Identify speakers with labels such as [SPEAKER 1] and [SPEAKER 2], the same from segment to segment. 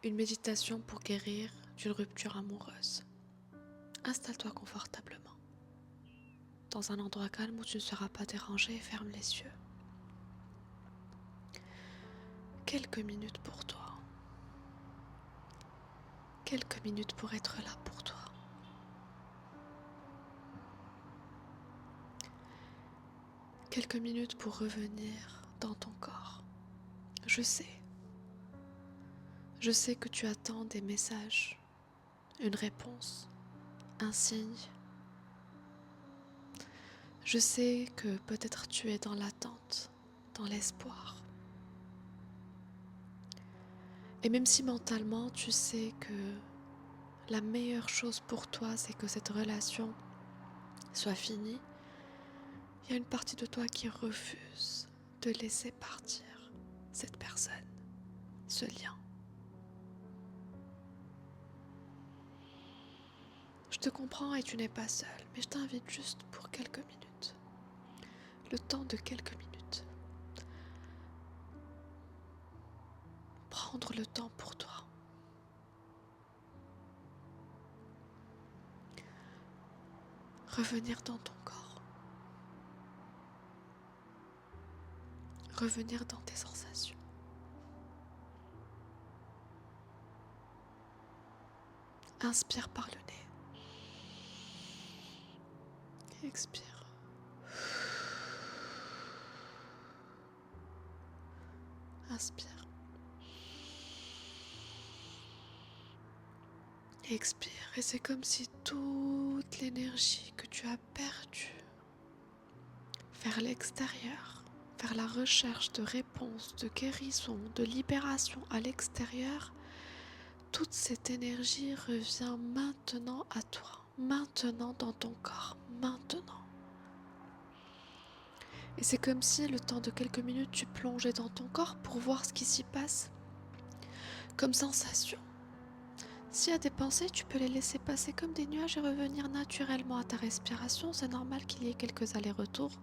[SPEAKER 1] Une méditation pour guérir d'une rupture amoureuse. Installe-toi confortablement, dans un endroit calme où tu ne seras pas dérangé et ferme les yeux. Quelques minutes pour toi. Quelques minutes pour être là pour toi. Quelques minutes pour revenir dans ton corps. Je sais que tu attends des messages, une réponse, un signe. Je sais que peut-être tu es dans l'attente, dans l'espoir. Et même si mentalement tu sais que la meilleure chose pour toi c'est que cette relation soit finie, il y a une partie de toi qui refuse de laisser partir cette personne, ce lien. Je te comprends et tu n'es pas seul, mais je t'invite juste pour quelques minutes. Le temps de quelques minutes. Prendre le temps pour toi. Revenir dans ton corps. Revenir dans tes sensations. Inspire par le nez. Expire. Inspire. Expire. Et c'est comme si toute l'énergie que tu as perdue vers l'extérieur, vers la recherche de réponses, de guérison, de libération à l'extérieur, toute cette énergie revient maintenant à toi, maintenant dans ton corps, maintenant. Et c'est comme si le temps de quelques minutes tu plongeais dans ton corps pour voir ce qui s'y passe comme sensation. S'il y a des pensées, tu peux les laisser passer comme des nuages et revenir naturellement à ta respiration. C'est normal qu'il y ait quelques allers-retours.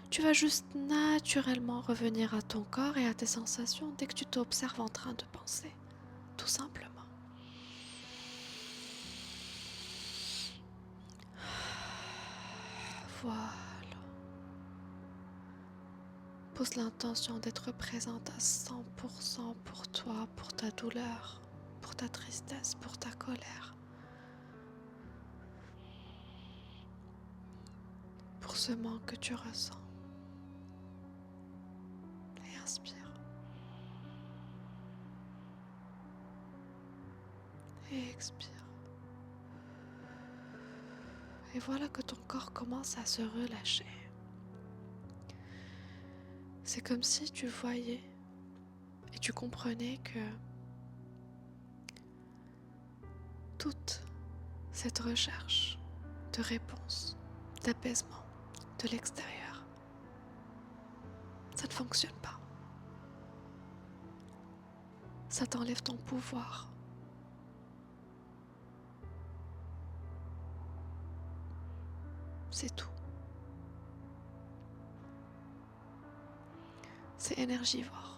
[SPEAKER 1] Tu vas juste naturellement revenir à ton corps et à tes sensations dès que tu t'observes en train de penser. Tout simplement. Voilà. Pose l'intention d'être présente à 100% pour toi, pour ta douleur, pour ta tristesse, pour ta colère. Pour ce manque que tu ressens. Et inspire. Et expire. Et voilà que ton corps commence à se relâcher. C'est comme si tu voyais et tu comprenais que toute cette recherche de réponse, d'apaisement de l'extérieur, ça ne fonctionne pas. Ça t'enlève ton pouvoir. C'est tout. C'est énergivore.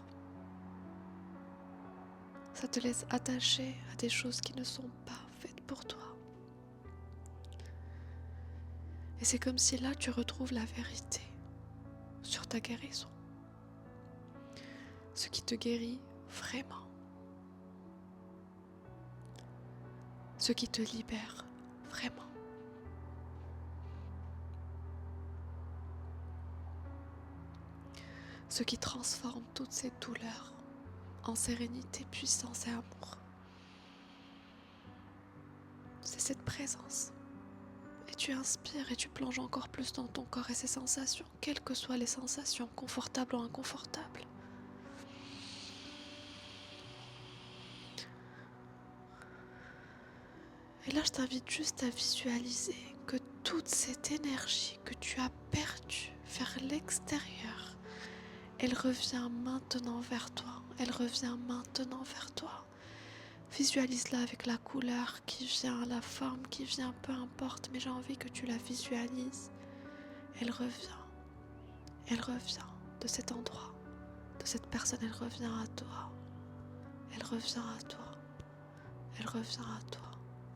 [SPEAKER 1] Ça te laisse attaché à des choses qui ne sont pas faites pour toi. Et c'est comme si là tu retrouves la vérité sur ta guérison. Ce qui te guérit vraiment. Ce qui te libère vraiment. Ce qui transforme toutes ces douleurs en sérénité, puissance et amour. C'est cette présence. Et tu inspires et tu plonges encore plus dans ton corps et ses sensations, quelles que soient les sensations, confortables ou inconfortables. Et là, je t'invite juste à visualiser que toute cette énergie que tu as perdue vers l'extérieur, elle revient maintenant vers toi. Elle revient maintenant vers toi. Visualise-la avec la couleur qui vient, la forme qui vient, peu importe, mais j'ai envie que tu la visualises. Elle revient de cet endroit, de cette personne, elle revient à toi. Elle revient à toi. elle revient à toi,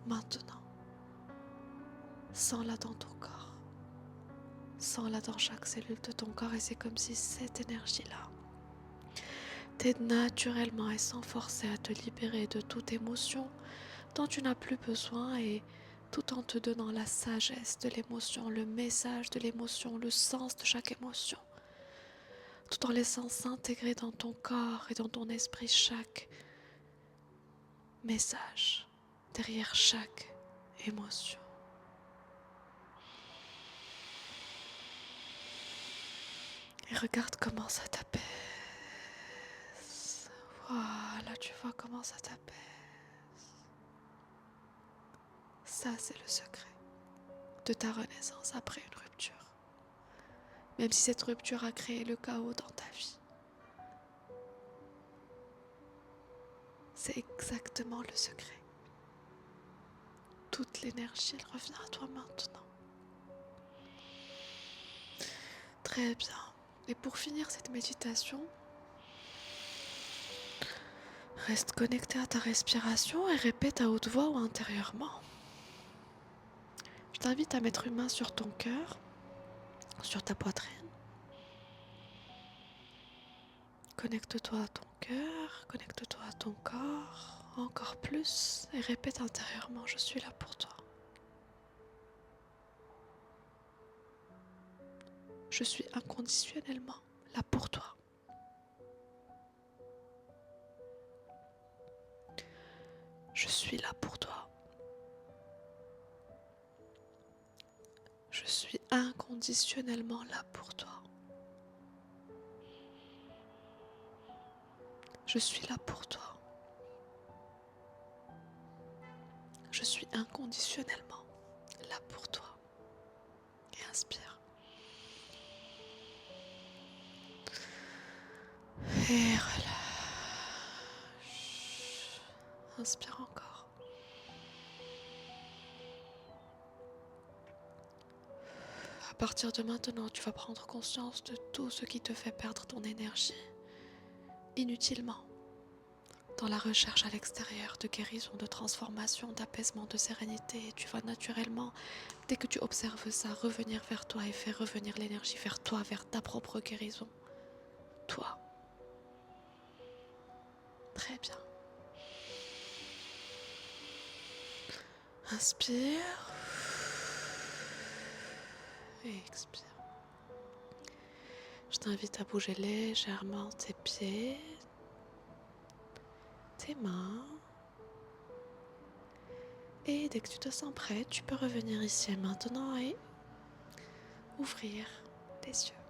[SPEAKER 1] maintenant. Sens-la dans ton corps. Sens-la dans chaque cellule de ton corps et c'est comme si cette énergie-là t'aide naturellement et sans forcer à te libérer de toute émotion dont tu n'as plus besoin et tout en te donnant la sagesse de l'émotion, le message de l'émotion, le sens de chaque émotion, tout en laissant s'intégrer dans ton corps et dans ton esprit chaque message derrière chaque émotion. Et regarde comment ça t'apaise. Voilà, tu vois comment ça t'apaise. Ça, c'est le secret de ta renaissance après une rupture. Même si cette rupture a créé le chaos dans ta vie. C'est exactement le secret. Toute l'énergie, elle revient à toi maintenant. Très bien. Et pour finir cette méditation, reste connecté à ta respiration et répète à haute voix ou intérieurement. Je t'invite à mettre une main sur ton cœur, sur ta poitrine. Connecte-toi à ton cœur, connecte-toi à ton corps, encore plus, et répète intérieurement, je suis là pour toi. Je suis inconditionnellement là pour toi. Je suis là pour toi. Je suis inconditionnellement là pour toi. Je suis là pour toi. Je suis inconditionnellement là pour toi. Et inspire. Et relâche. Inspire encore. À partir de maintenant, tu vas prendre conscience de tout ce qui te fait perdre ton énergie inutilement dans la recherche à l'extérieur de guérison, de transformation, d'apaisement, de sérénité. Et tu vas naturellement, dès que tu observes ça, revenir vers toi et faire revenir l'énergie vers toi, vers ta propre guérison. Toi. Très bien. Inspire. Et expire. Je t'invite à bouger légèrement tes pieds, tes mains. Et dès que tu te sens prêt, tu peux revenir ici et maintenant et ouvrir les yeux.